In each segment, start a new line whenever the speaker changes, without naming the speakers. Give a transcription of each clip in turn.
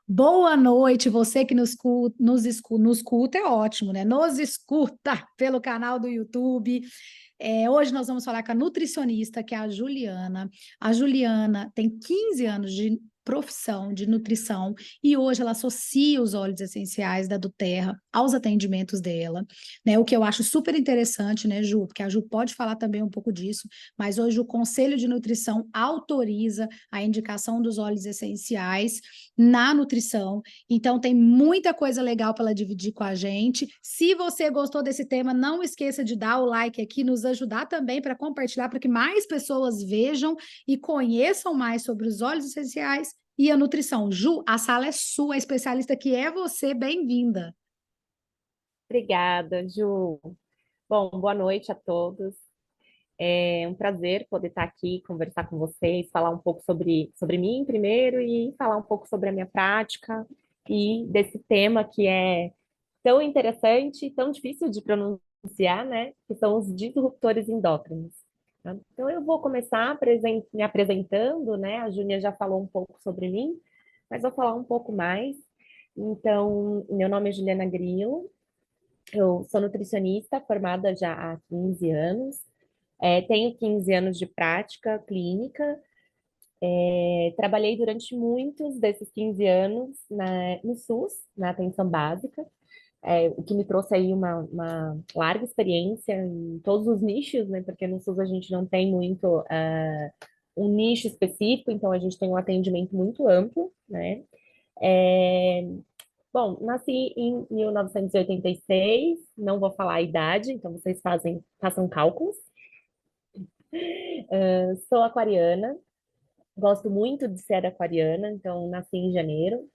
Boa noite, você que nos escuta, é ótimo, né? Nos escuta pelo canal do YouTube. Hoje nós vamos falar com a nutricionista, que é a Juliana. A Juliana tem 15 anos de profissão de nutrição e hoje ela associa os óleos essenciais da Doterra aos atendimentos dela, né? O que eu acho super interessante, né, Ju? Porque a Ju pode falar também um pouco disso, mas hoje o Conselho de Nutrição autoriza a indicação dos óleos essenciais na nutrição. Então, tem muita coisa legal para ela dividir com a gente. Se você gostou desse tema, não esqueça de dar o like aqui, nos ajudar também para compartilhar, para que mais pessoas vejam e conheçam mais sobre os óleos essenciais e a nutrição. Ju, a sala é sua, a especialista que é você, bem-vinda.
Obrigada, Ju. Bom, boa noite a todos. É um prazer poder estar aqui, conversar com vocês, falar um pouco sobre mim primeiro e falar um pouco sobre a minha prática e desse tema que é tão interessante e tão difícil de pronunciar, né? Que são os disruptores endócrinos. Tá? Então, eu vou começar me apresentando, né? A Júnia já falou um pouco sobre mim, mas vou falar um pouco mais. Então, meu nome é Juliana Grilo. Eu sou nutricionista formada já há 15 anos, tenho 15 anos de prática clínica, trabalhei durante muitos desses 15 anos no SUS, na atenção básica, o que me trouxe aí uma larga experiência em todos os nichos, né? Porque no SUS a gente não tem muito um nicho específico, então a gente tem um atendimento muito amplo, né? É, Bom, nasci em 1986, não vou falar a idade, então vocês façam cálculos. Sou aquariana, gosto muito de ser aquariana, então nasci em janeiro.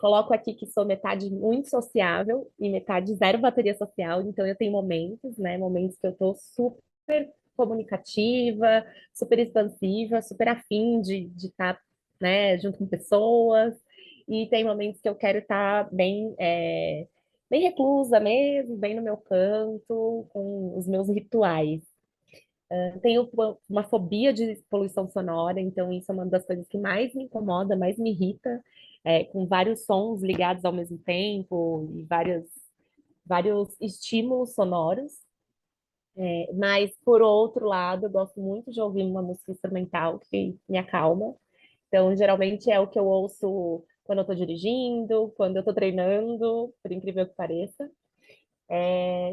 Coloco aqui que sou metade muito sociável e metade zero bateria social, então eu tenho momentos, né? Momentos que eu tô super comunicativa, super expansiva, super afim de estar, né, junto com pessoas, e tem momentos que eu quero estar bem reclusa mesmo, bem no meu canto, com os meus rituais. Tenho uma fobia de poluição sonora, então isso é uma das coisas que mais me incomoda, mais me irrita, com vários sons ligados ao mesmo tempo e vários estímulos sonoros. Mas, por outro lado, eu gosto muito de ouvir uma música instrumental que me acalma. Então, geralmente é o que eu ouço quando eu estou dirigindo, quando eu estou treinando, por incrível que pareça.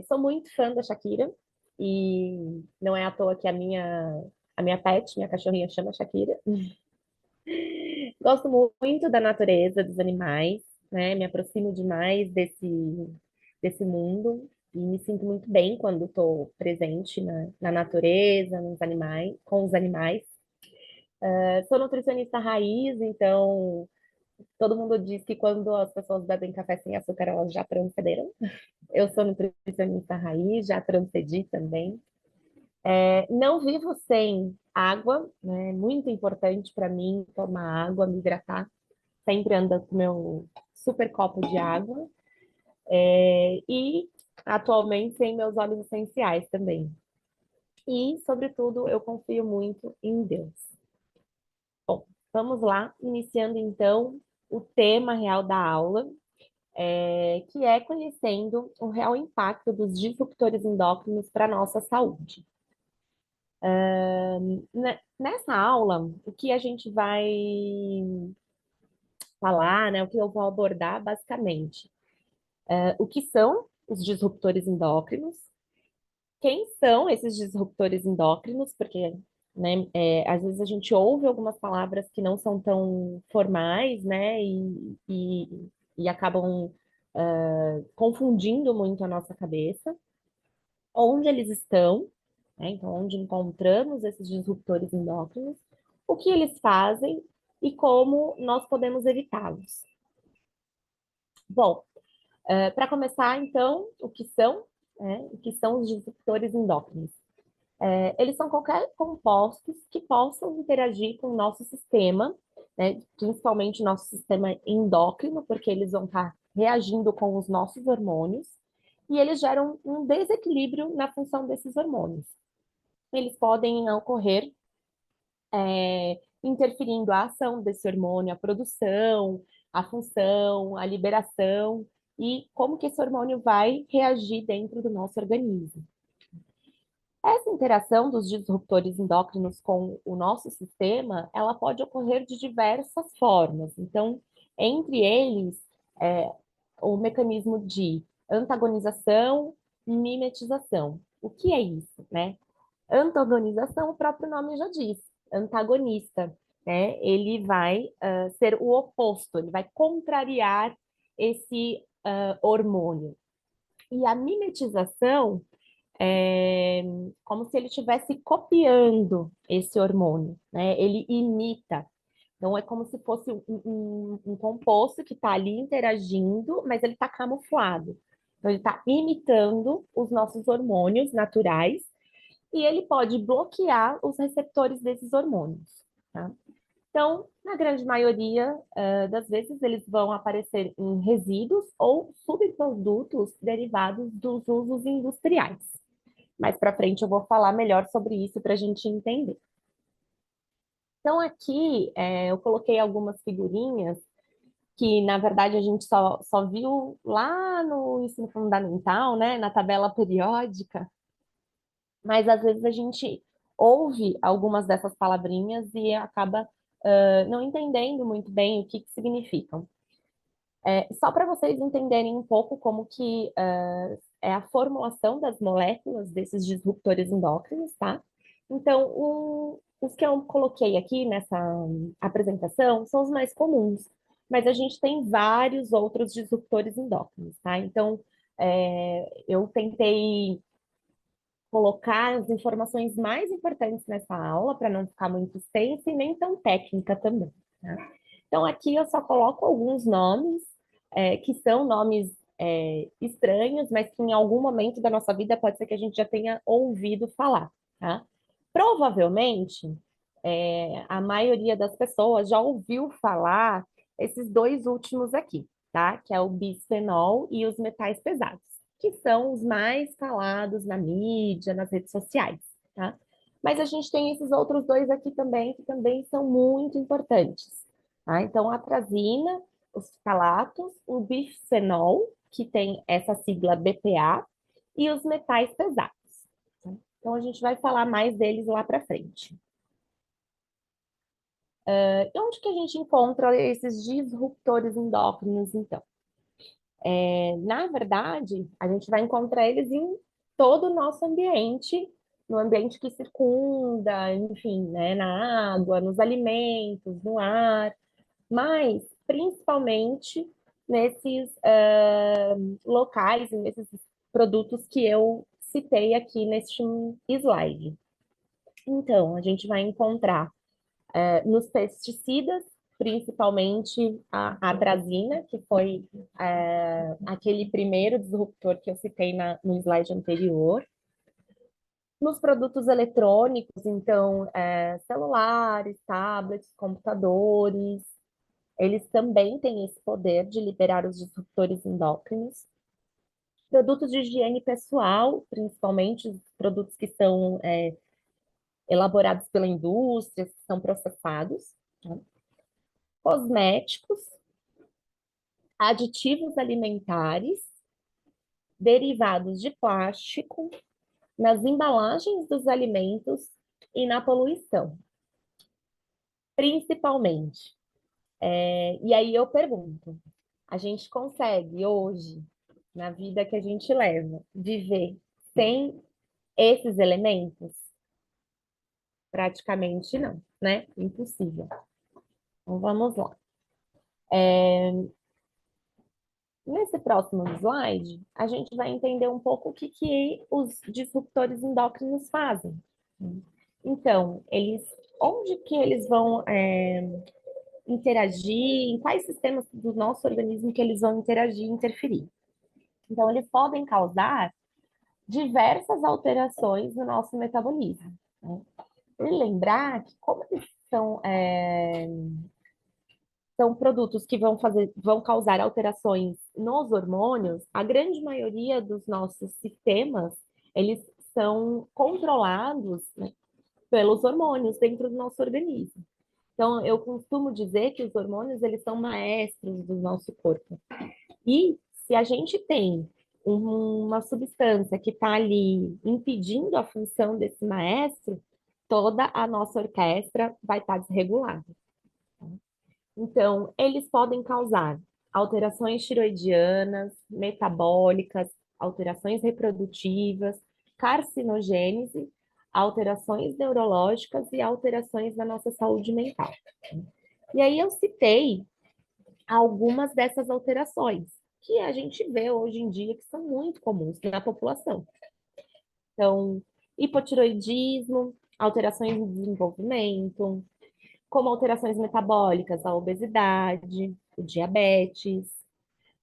Sou muito fã da Shakira e não é à toa que a minha pet, minha cachorrinha, chama Shakira. Gosto muito da natureza, dos animais, né? Me aproximo demais desse mundo e me sinto muito bem quando estou presente na natureza, nos animais, com os animais. Sou nutricionista raiz, então todo mundo diz que quando as pessoas bebem café sem açúcar, elas já transcenderam. Eu sou nutricionista raiz, já transcedi também. Não vivo sem água, né? É muito importante para mim tomar água, me hidratar. Sempre ando com meu super copo de água. E atualmente sem meus óleos essenciais também. E, sobretudo, eu confio muito em Deus. Bom, vamos lá, iniciando então o tema real da aula, que é conhecendo o real impacto dos disruptores endócrinos para a nossa saúde. Nessa aula, o que a gente vai falar, né, o que eu vou abordar basicamente, o que são os disruptores endócrinos, quem são esses disruptores endócrinos, porque, né, às vezes a gente ouve algumas palavras que não são tão formais, né, e acabam confundindo muito a nossa cabeça, onde eles estão, né, então onde encontramos esses disruptores endócrinos, o que eles fazem e como nós podemos evitá-los. Bom, para começar, então, o que são os disruptores endócrinos? Eles são qualquer compostos que possam interagir com o nosso sistema, né, principalmente o nosso sistema endócrino, porque eles vão estar reagindo com os nossos hormônios, e eles geram um desequilíbrio na função desses hormônios. Eles podem ocorrer interferindo a ação desse hormônio, a produção, a função, a liberação e como que esse hormônio vai reagir dentro do nosso organismo. Essa interação dos disruptores endócrinos com o nosso sistema, ela pode ocorrer de diversas formas. Então, entre eles, o mecanismo de antagonização e mimetização. O que é isso, né? Antagonização, o próprio nome já diz, antagonista, né? Ele vai ser o oposto, ele vai contrariar esse hormônio. E a mimetização é como se ele estivesse copiando esse hormônio, né? Ele imita. Então, é como se fosse um composto que está ali interagindo, mas ele está camuflado. Então, ele está imitando os nossos hormônios naturais e ele pode bloquear os receptores desses hormônios, tá? Então, na grande maioria das vezes, eles vão aparecer em resíduos ou subprodutos derivados dos usos industriais. Mais para frente eu vou falar melhor sobre isso para a gente entender. Então, aqui eu coloquei algumas figurinhas que, na verdade, a gente só viu lá no ensino fundamental, né, na tabela periódica, mas às vezes a gente ouve algumas dessas palavrinhas e acaba não entendendo muito bem o que significam. Só para vocês entenderem um pouco como que é a formulação das moléculas desses disruptores endócrinos, tá? Então, os que eu coloquei aqui nessa apresentação são os mais comuns, mas a gente tem vários outros disruptores endócrinos, tá? Então, eu tentei colocar as informações mais importantes nessa aula para não ficar muito extensa e nem tão técnica também, tá? Então, aqui eu só coloco alguns nomes, que são nomes estranhos, mas que em algum momento da nossa vida pode ser que a gente já tenha ouvido falar, tá? Provavelmente, a maioria das pessoas já ouviu falar esses dois últimos aqui, tá? Que é o bisfenol e os metais pesados, que são os mais falados na mídia, nas redes sociais, tá? Mas a gente tem esses outros dois aqui também, que também são muito importantes, tá? Então, a atrazina, os ftalatos, o bifenol, que tem essa sigla BPA, e os metais pesados. Tá? Então, a gente vai falar mais deles lá para frente. Onde que a gente encontra esses disruptores endócrinos, então? Na verdade, a gente vai encontrar eles em todo o nosso ambiente, no ambiente que circunda, enfim, né, na água, nos alimentos, no ar, mas principalmente nesses locais, nesses produtos que eu citei aqui neste slide. Então, a gente vai encontrar nos pesticidas, principalmente a atrazina, que foi aquele primeiro disruptor que eu citei no slide anterior. Nos produtos eletrônicos, então, celulares, tablets, computadores, eles também têm esse poder de liberar os disruptores endócrinos. Produtos de higiene pessoal, principalmente os produtos que são elaborados pela indústria, que são processados, tá? Cosméticos, aditivos alimentares, derivados de plástico, nas embalagens dos alimentos e na poluição, principalmente. E aí eu pergunto, a gente consegue hoje, na vida que a gente leva, viver sem esses elementos? Praticamente não, né? Impossível. Então vamos lá. Nesse próximo slide, a gente vai entender um pouco o que os disruptores endócrinos fazem. Então, onde que eles vão interagir, em quais sistemas do nosso organismo que eles vão interagir e interferir. Então, eles podem causar diversas alterações no nosso metabolismo, né? E lembrar que como eles são produtos que vão causar alterações nos hormônios, a grande maioria dos nossos sistemas, eles são controlados, né, pelos hormônios dentro do nosso organismo. Então, eu costumo dizer que os hormônios, eles são maestros do nosso corpo. E se a gente tem uma substância que está ali impedindo a função desse maestro, toda a nossa orquestra vai estar desregulada. Então, eles podem causar alterações tiroidianas, metabólicas, alterações reprodutivas, carcinogênese, alterações neurológicas e alterações na nossa saúde mental. E aí eu citei algumas dessas alterações que a gente vê hoje em dia que são muito comuns na população. Então, hipotiroidismo, alterações no desenvolvimento, como alterações metabólicas, a obesidade, o diabetes,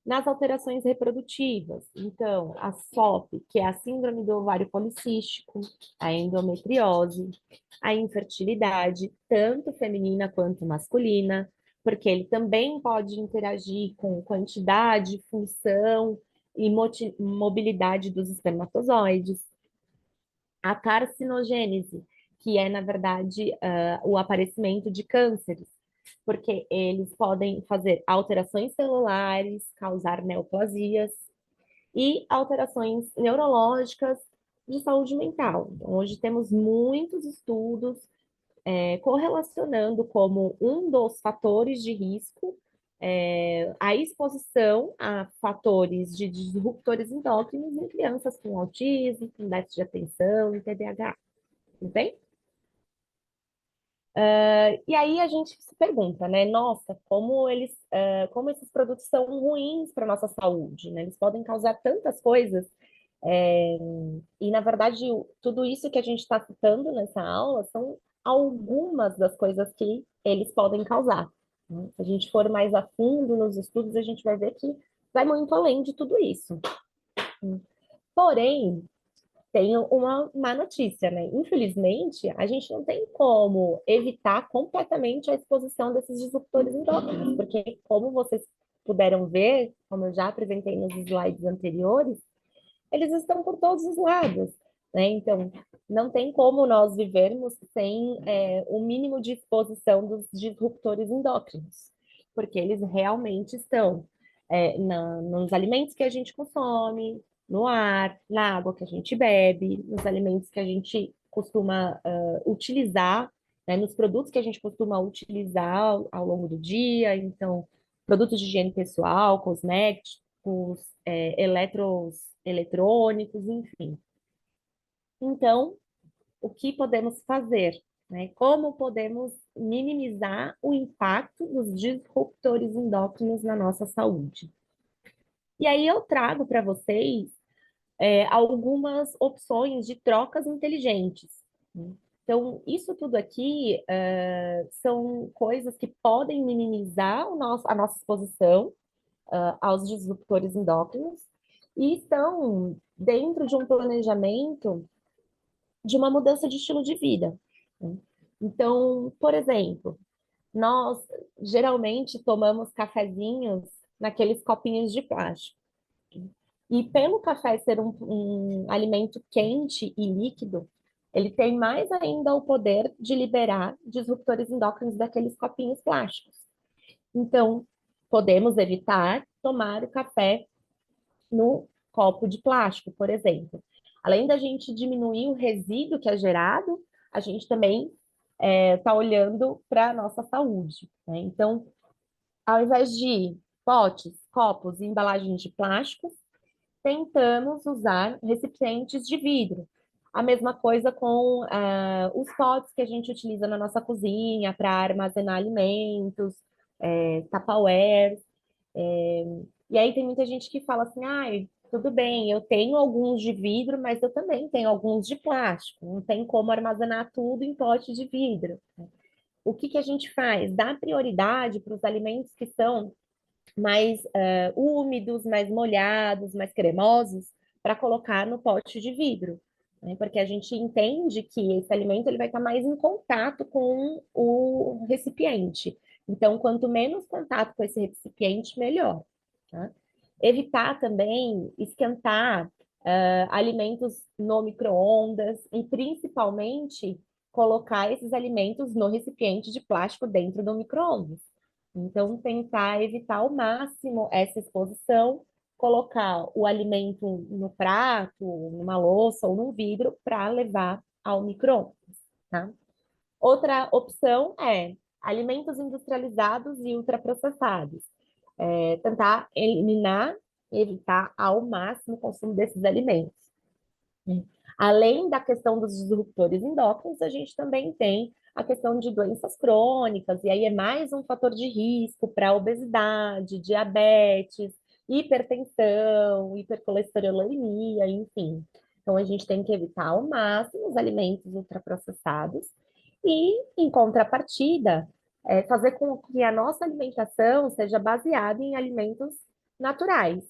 nas alterações reprodutivas, então, a SOP, que é a síndrome do ovário policístico, a endometriose, a infertilidade, tanto feminina quanto masculina, porque ele também pode interagir com quantidade, função e mobilidade dos espermatozoides. A carcinogênese, que é, na verdade, o aparecimento de cânceres, porque eles podem fazer alterações celulares, causar neoplasias e alterações neurológicas de saúde mental. Então, hoje temos muitos estudos correlacionando como um dos fatores de risco a exposição a fatores de disruptores endócrinos em crianças com autismo, com déficit de atenção e TDAH. Tudo bem? E aí a gente se pergunta, né? Nossa, como esses produtos são ruins para a nossa saúde, né? Eles podem causar tantas coisas. E, na verdade, tudo isso que a gente está citando nessa aula são algumas das coisas que eles podem causar, né? Se a gente for mais a fundo nos estudos, a gente vai ver que vai muito além de tudo isso. Porém, tenho uma má notícia, né? Infelizmente, a gente não tem como evitar completamente a exposição desses disruptores endócrinos, porque, como vocês puderam ver, como eu já apresentei nos slides anteriores, eles estão por todos os lados, né? Então, não tem como nós vivermos sem o mínimo de exposição dos disruptores endócrinos, porque eles realmente estão nos alimentos que a gente consome, no ar, na água que a gente bebe, nos alimentos que a gente costuma utilizar, né? Nos produtos que a gente costuma utilizar ao longo do dia, então, produtos de higiene pessoal, cosméticos, eletrônicos, enfim. Então, o que podemos fazer, né? Como podemos minimizar o impacto dos disruptores endócrinos na nossa saúde? E aí eu trago para vocês algumas opções de trocas inteligentes, né? Então, isso tudo aqui são coisas que podem minimizar a nossa exposição aos disruptores endócrinos e estão dentro de um planejamento de uma mudança de estilo de vida, né? Então, por exemplo, nós geralmente tomamos cafezinhos naqueles copinhos de plástico. E pelo café ser um alimento quente e líquido, ele tem mais ainda o poder de liberar disruptores endócrinos daqueles copinhos plásticos. Então, podemos evitar tomar o café no copo de plástico, por exemplo. Além da gente diminuir o resíduo que é gerado, a gente também está olhando para a nossa saúde, né? Então, ao invés de potes, copos e embalagens de plástico, tentamos usar recipientes de vidro. A mesma coisa com os potes que a gente utiliza na nossa cozinha para armazenar alimentos, Tupperware. E aí tem muita gente que fala assim, ah, tudo bem, eu tenho alguns de vidro, mas eu também tenho alguns de plástico. Não tem como armazenar tudo em pote de vidro. O que a gente faz? Dá prioridade para os alimentos que são mais úmidos, mais molhados, mais cremosos, para colocar no pote de vidro, né? Porque a gente entende que esse alimento ele vai estar mais em contato com o recipiente. Então, quanto menos contato com esse recipiente, melhor, tá? Evitar também esquentar alimentos no micro-ondas e principalmente colocar esses alimentos no recipiente de plástico dentro do micro-ondas. Então, tentar evitar ao máximo essa exposição, colocar o alimento no prato, numa louça ou num vidro para levar ao micro-ondas, tá? Outra opção é alimentos industrializados e ultraprocessados. Tentar eliminar, evitar ao máximo o consumo desses alimentos. Além da questão dos disruptores endócrinos, a gente também tem a questão de doenças crônicas, e aí é mais um fator de risco para obesidade, diabetes, hipertensão, hipercolesterolemia, enfim. Então, a gente tem que evitar ao máximo os alimentos ultraprocessados e, em contrapartida, fazer com que a nossa alimentação seja baseada em alimentos naturais,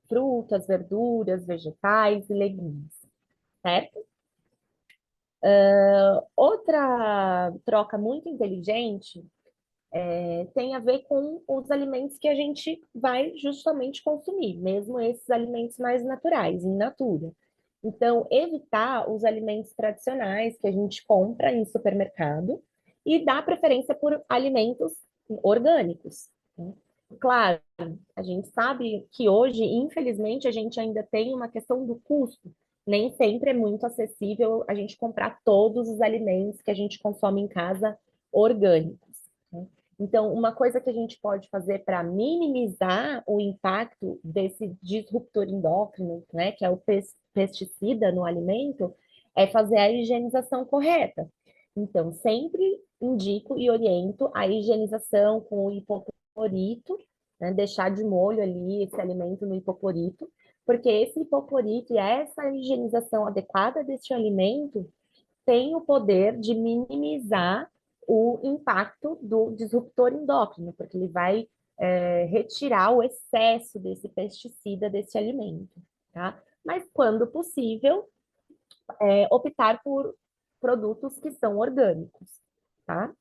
frutas, verduras, vegetais e legumes, certo? Outra troca muito inteligente tem a ver com os alimentos que a gente vai justamente consumir, mesmo esses alimentos mais naturais, in natura. Então, evitar os alimentos tradicionais que a gente compra em supermercado e dar preferência por alimentos orgânicos, né? Claro, a gente sabe que hoje, infelizmente, a gente ainda tem uma questão do custo. Nem sempre é muito acessível a gente comprar todos os alimentos que a gente consome em casa orgânicos, né? Então, uma coisa que a gente pode fazer para minimizar o impacto desse disruptor endócrino, né, que é o pesticida no alimento, é fazer a higienização correta. Então, sempre indico e oriento a higienização com o hipoclorito, né, deixar de molho ali esse alimento no hipoclorito, porque esse hipoclorito e essa higienização adequada deste alimento tem o poder de minimizar o impacto do disruptor endócrino, porque ele vai retirar o excesso desse pesticida desse alimento, tá? Mas, quando possível, optar por produtos que são orgânicos, tá?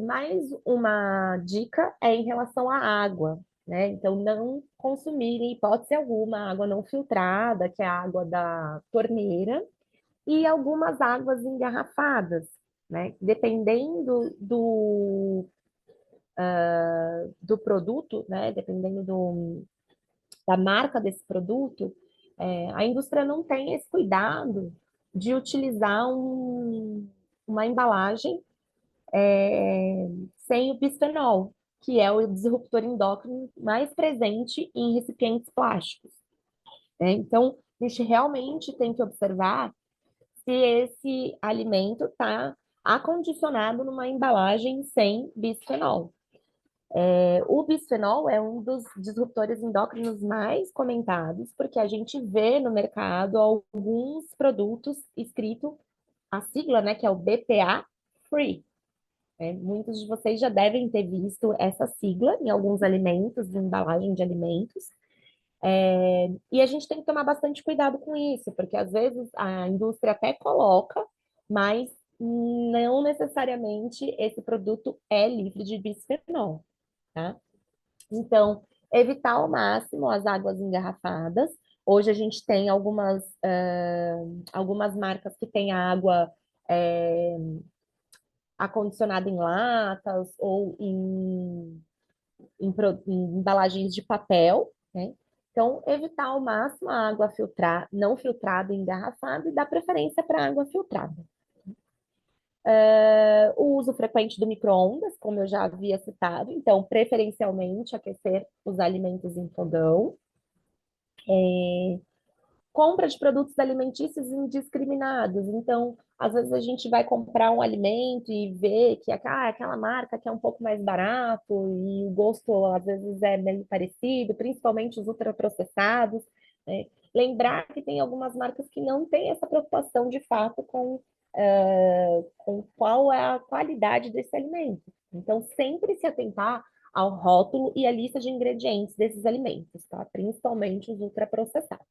Mais uma dica é em relação à água, né? Então, não consumir, em hipótese alguma, água não filtrada, que é a água da torneira, e algumas águas engarrafadas, né? Dependendo do produto, né? Dependendo da marca desse produto, a indústria não tem esse cuidado de utilizar uma embalagem sem o bisfenol, que é o disruptor endócrino mais presente em recipientes plásticos, né? Então, a gente realmente tem que observar se esse alimento está acondicionado numa embalagem sem bisfenol. O bisfenol é um dos disruptores endócrinos mais comentados, porque a gente vê no mercado alguns produtos escrito a sigla, né, que é o BPA Free. Muitos de vocês já devem ter visto essa sigla em alguns alimentos, em embalagem de alimentos. E a gente tem que tomar bastante cuidado com isso, porque às vezes a indústria até coloca, mas não necessariamente esse produto é livre de bisfenol, tá? Então, evitar ao máximo as águas engarrafadas. Hoje a gente tem algumas marcas que têm a água acondicionada em latas ou em embalagens de papel, né? Então, evitar ao máximo a água não filtrada e engarrafada e dar preferência para água filtrada. O uso frequente do micro-ondas, como eu já havia citado, então, preferencialmente, aquecer os alimentos em fogão. Compra de produtos alimentícios indiscriminados. Então, às vezes a gente vai comprar um alimento e vê que aquela marca que é um pouco mais barato e o gosto às vezes é meio parecido, principalmente os ultraprocessados, né? Lembrar que tem algumas marcas que não têm essa preocupação de fato com qual é a qualidade desse alimento. Então, sempre se atentar ao rótulo e à lista de ingredientes desses alimentos, tá? Principalmente os ultraprocessados.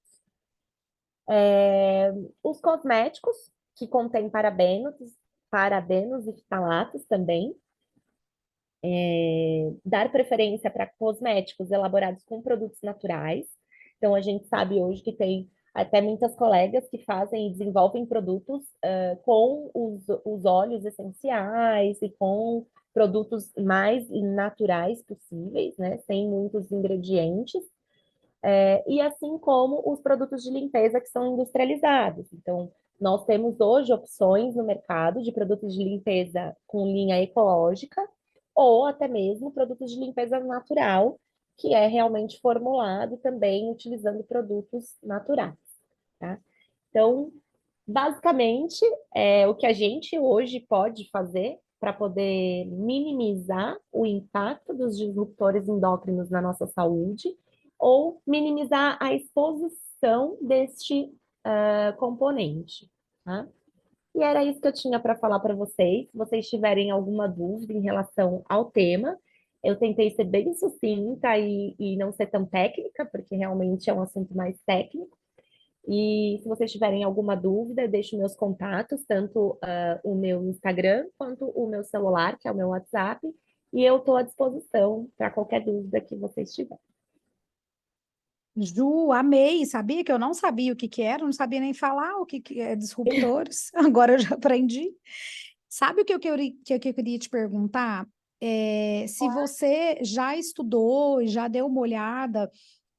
Os cosméticos, que contêm parabenos e ftalatos também. Dar preferência para cosméticos elaborados com produtos naturais. Então, a gente sabe hoje que tem até muitas colegas que fazem e desenvolvem produtos com os óleos essenciais e com produtos mais naturais possíveis, né? Sem muitos ingredientes. E assim como os produtos de limpeza que são industrializados. Então, nós temos hoje opções no mercado de produtos de limpeza com linha ecológica ou até mesmo produtos de limpeza natural, que é realmente formulado também utilizando produtos naturais, tá? Então, basicamente, o que a gente hoje pode fazer para poder minimizar o impacto dos disruptores endócrinos na nossa saúde ou minimizar a exposição deste componente, tá? E era isso que eu tinha para falar para vocês. Se vocês tiverem alguma dúvida em relação ao tema, eu tentei ser bem sucinta e não ser tão técnica, porque realmente é um assunto mais técnico. E se vocês tiverem alguma dúvida, eu deixo meus contatos, tanto o meu Instagram quanto o meu celular, que é o meu WhatsApp, e eu estou à disposição para qualquer dúvida que vocês tiverem.
Ju, amei, sabia que eu não sabia o que que era, não sabia nem falar o que que é disruptores, agora eu já aprendi. Sabe o que eu queria te perguntar? Se você já estudou, já deu uma olhada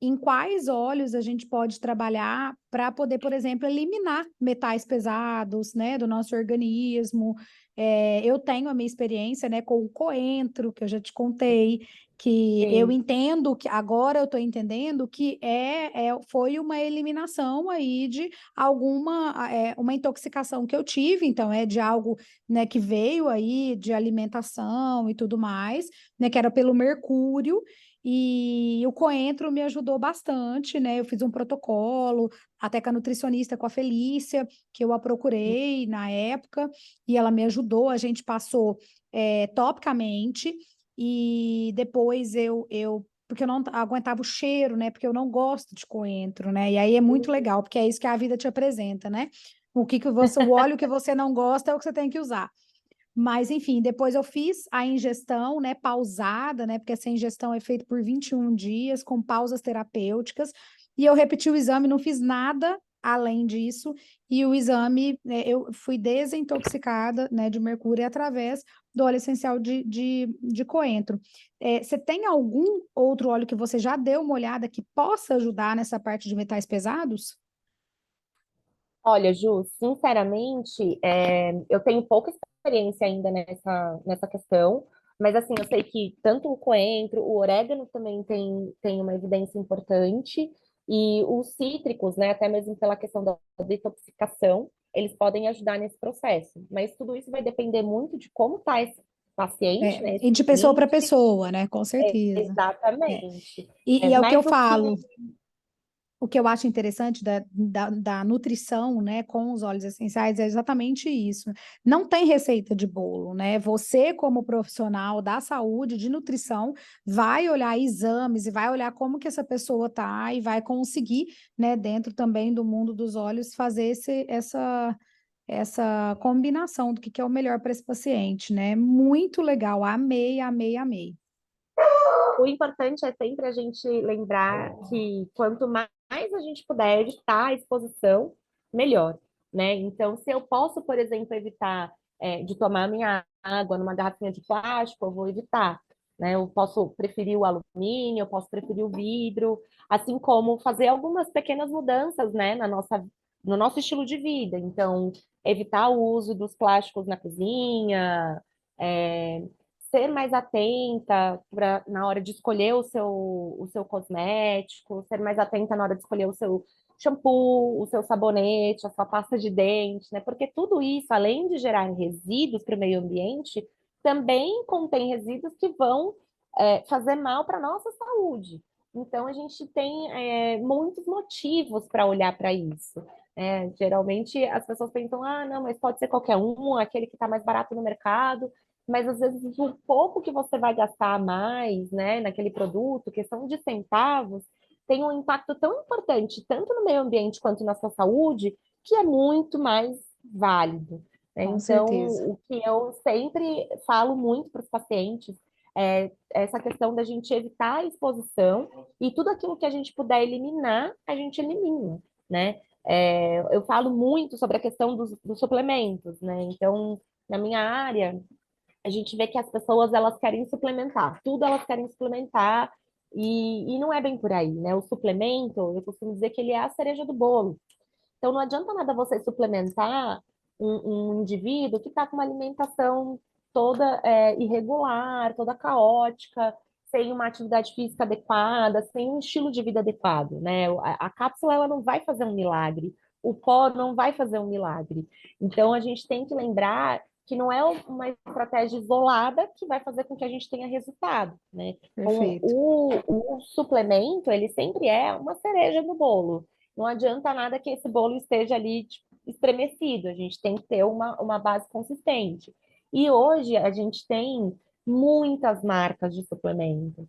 em quais óleos a gente pode trabalhar para poder, por exemplo, eliminar metais pesados, né, do nosso organismo. Eu tenho a minha experiência, né, com o coentro, que eu já te contei, que eu
Sim,
entendo que agora eu estou entendendo que foi uma eliminação aí de uma intoxicação que eu tive, então é de algo, né, que veio aí de alimentação e tudo mais, né, que era pelo mercúrio. E o coentro me ajudou bastante, né? Eu fiz um protocolo, até com a nutricionista, com a Felícia, que eu a procurei na época, e ela me ajudou. A gente passou topicamente, e depois porque eu não aguentava o cheiro, né? Porque eu não gosto de coentro, né? E aí é muito legal, porque é isso que a vida te apresenta, né? O óleo que você não gosta é o que você tem que usar. Mas, enfim, depois eu fiz a ingestão, né, pausada, né, porque essa ingestão é feita por 21 dias, com pausas terapêuticas, e eu repeti o exame, não fiz nada além disso, e o exame, né, eu fui desintoxicada, né, de mercúrio através do óleo essencial de coentro. Você tem algum outro óleo que você já deu uma olhada que possa ajudar nessa parte de metais pesados?
olha, Ju, sinceramente, eu tenho pouca experiência ainda nessa questão, mas assim, eu sei que tanto o coentro, o orégano também tem uma evidência importante, e os cítricos, né, até mesmo pela questão da detoxificação, eles podem ajudar nesse processo. Mas tudo isso vai depender muito de como está esse paciente, né, esse
E de pessoa para
cliente,
pessoa, né? Com certeza. É.
exatamente.
E é o que eu
Mas o que
falo, o que eu acho interessante da nutrição, né, com os óleos essenciais é exatamente isso. Não tem receita de bolo, né? Você, como profissional da saúde, de nutrição, vai olhar exames e vai olhar como que essa pessoa tá e vai conseguir, né, dentro também do mundo dos óleos, fazer essa combinação do que é o melhor para esse paciente, né? Muito legal, amei, amei, amei.
O importante é sempre a gente lembrar que quanto mais a gente puder evitar a exposição, melhor, né? Então, se eu posso, por exemplo, evitar de tomar minha água numa garrafinha de plástico, eu vou evitar, né? Eu posso preferir o alumínio, eu posso preferir o vidro, assim como fazer algumas pequenas mudanças, né, no nosso estilo de vida. Então, evitar o uso dos plásticos na cozinha, é, ser mais atenta na hora de escolher o seu cosmético, ser mais atenta na hora de escolher o seu shampoo, o seu sabonete, a sua pasta de dente, né? Porque tudo isso, além de gerar resíduos para o meio ambiente, também contém resíduos que vão fazer mal para a nossa saúde. Então, a gente tem muitos motivos para olhar para isso. Geralmente, as pessoas pensam, ah, não, mas pode ser qualquer um, aquele que está mais barato no mercado, mas às vezes o pouco que você vai gastar a mais, né, naquele produto, questão de centavos, tem um impacto tão importante, tanto no meio ambiente quanto na sua saúde, que é muito mais válido, né?
Com
Então,
certeza.
o que eu sempre falo muito para os pacientes é essa questão da gente evitar a exposição e tudo aquilo que a gente puder eliminar, a gente elimina. né? Eu falo muito sobre a questão dos suplementos, né? Então, na minha área, a gente vê que as pessoas elas querem suplementar, tudo elas querem suplementar, e não é bem por aí, né? O suplemento, eu costumo dizer que ele é a cereja do bolo. Então, não adianta nada você suplementar um indivíduo que está com uma alimentação toda irregular, toda caótica, sem uma atividade física adequada, sem um estilo de vida adequado, né? A cápsula ela não vai fazer um milagre, o pó não vai fazer um milagre. Então, a gente tem que lembrar que não é uma estratégia isolada que vai fazer com que a gente tenha resultado, né? Então,
Perfeito.
o suplemento, ele sempre é uma cereja no bolo. Não adianta nada que esse bolo esteja ali tipo, estremecido, a gente tem que ter uma base consistente. E hoje a gente tem muitas marcas de suplemento.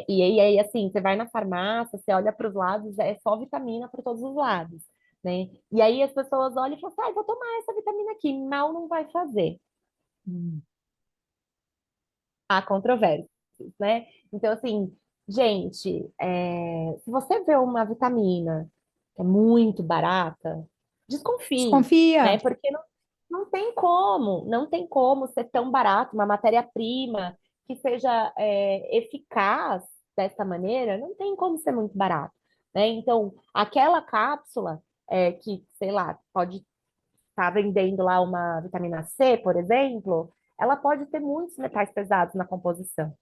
E aí, assim, você vai na farmácia, você olha para os lados, é só vitamina para todos os lados, né? E aí as pessoas olham e falam assim, ah, vou tomar essa vitamina aqui, mal não vai fazer.
Hum.
Há controvérsias, né? Então, assim, gente, se você vê uma vitamina que é muito barata, desconfie,
Desconfia.
né? Porque não tem como, não tem como ser tão barato, uma matéria-prima que seja eficaz dessa maneira, não tem como ser muito barato, né? Então, aquela cápsula que, sei lá, pode estar vendendo lá uma vitamina C, por exemplo, ela pode ter muitos metais pesados na composição.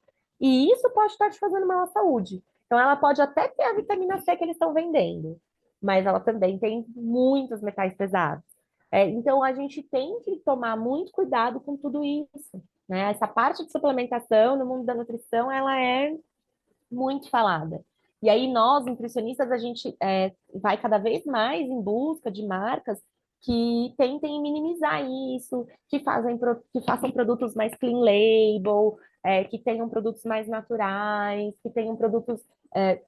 E isso pode estar te fazendo mal à saúde. Então, ela pode até ter a vitamina C que eles estão vendendo, mas ela também tem muitos metais pesados. Então, a gente tem que tomar muito cuidado com tudo isso, né? Essa parte de suplementação no mundo da nutrição, ela é muito falada. E aí nós, nutricionistas, a gente vai cada vez mais em busca de marcas que tentem minimizar isso, que façam produtos mais clean label, que tenham produtos mais naturais, que tenham produtos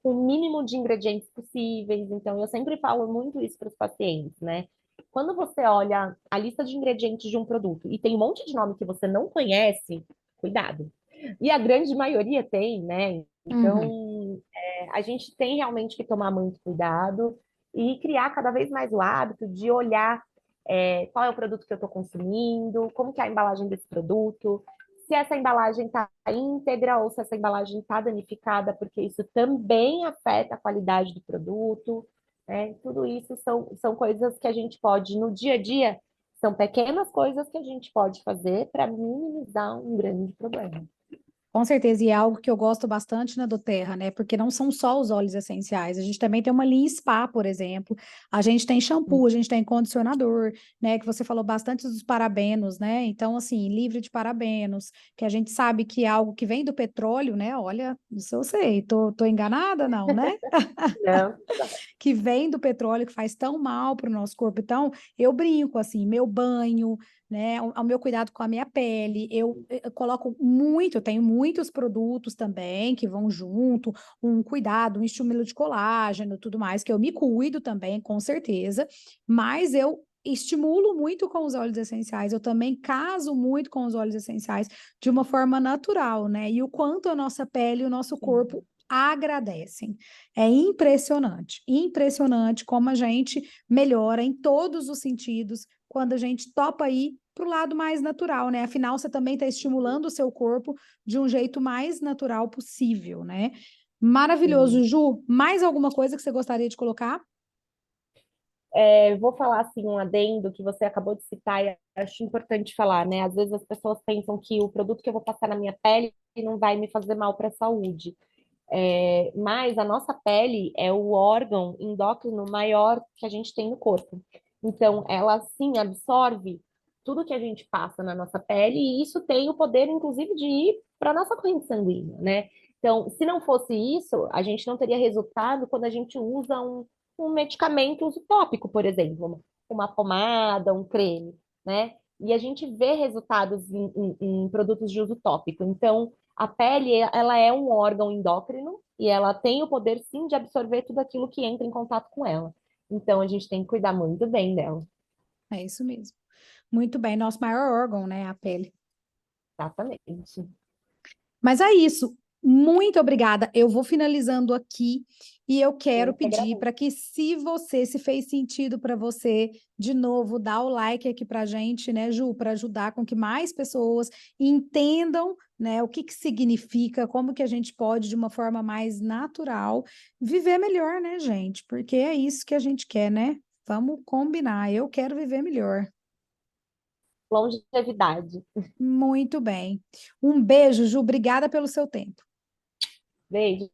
com o mínimo de ingredientes possíveis. Então, eu sempre falo muito isso para os pacientes, né? Quando você olha a lista de ingredientes de um produto e tem um monte de nome que você não conhece, cuidado. E a grande maioria tem, né?
Uhum.
Então, a gente tem realmente que tomar muito cuidado e criar cada vez mais o hábito de olhar qual é o produto que eu estou consumindo, como que é a embalagem desse produto, se essa embalagem está íntegra ou se essa embalagem está danificada, porque isso também afeta a qualidade do produto. Né? Tudo isso são coisas que a gente pode, no dia a dia, são pequenas coisas que a gente pode fazer para minimizar um grande problema.
Com certeza, e é algo que eu gosto bastante na do Terra, né? Porque não são só os óleos essenciais, a gente também tem uma linha spa, por exemplo, a gente tem shampoo, a gente tem condicionador, né? Que você falou bastante dos parabenos, né? Então, assim, livre de parabenos, que a gente sabe que é algo que vem do petróleo, né? Olha, isso eu sei, tô enganada, não, né?
Não,
Que vem do petróleo, que faz tão mal para o nosso corpo. Então, eu brinco assim, meu banho, né, ao meu cuidado com a minha pele, eu coloco muito, eu tenho muitos produtos também que vão junto, um cuidado, um estímulo de colágeno, tudo mais, que eu me cuido também, com certeza, mas eu estimulo muito com os óleos essenciais, eu também caso muito com os óleos essenciais de uma forma natural, né? E o quanto a nossa pele e o nosso corpo agradecem. É impressionante, impressionante como a gente melhora em todos os sentidos quando a gente topa ir para o lado mais natural, né? Afinal, você também está estimulando o seu corpo de um jeito mais natural possível, né? Maravilhoso,
sim.
Ju. Mais alguma coisa que você gostaria de colocar?
Vou falar assim um adendo que você acabou de citar e acho importante falar, né? Às vezes as pessoas pensam que o produto que eu vou passar na minha pele não vai me fazer mal para a saúde. Mas a nossa pele é o órgão endócrino maior que a gente tem no corpo. Então, ela sim absorve tudo que a gente passa na nossa pele e isso tem o poder, inclusive, de ir para a nossa corrente sanguínea, né? Então, se não fosse isso, a gente não teria resultado quando a gente usa um medicamento uso tópico, por exemplo, uma pomada, um creme, né? E a gente vê resultados em produtos de uso tópico. Então, a pele, ela é um órgão endócrino e ela tem o poder, sim, de absorver tudo aquilo que entra em contato com ela. Então, a gente tem que cuidar muito bem dela.
É isso mesmo. Muito bem, nosso maior órgão, né? A pele.
Exatamente.
Mas é isso. Muito obrigada. Eu vou finalizando aqui e eu quero
Eu que
pedir
agradeço.
para que, se fez sentido para você, de novo, dá o like aqui para a gente, né, Ju, para ajudar com que mais pessoas entendam, né, o que que significa, como que a gente pode, de uma forma mais natural, viver melhor, né, gente? Porque é isso que a gente quer, né? Vamos combinar. Eu quero viver melhor.
Longevidade.
Muito bem. Um beijo, Ju. Obrigada pelo seu tempo.
Beijo,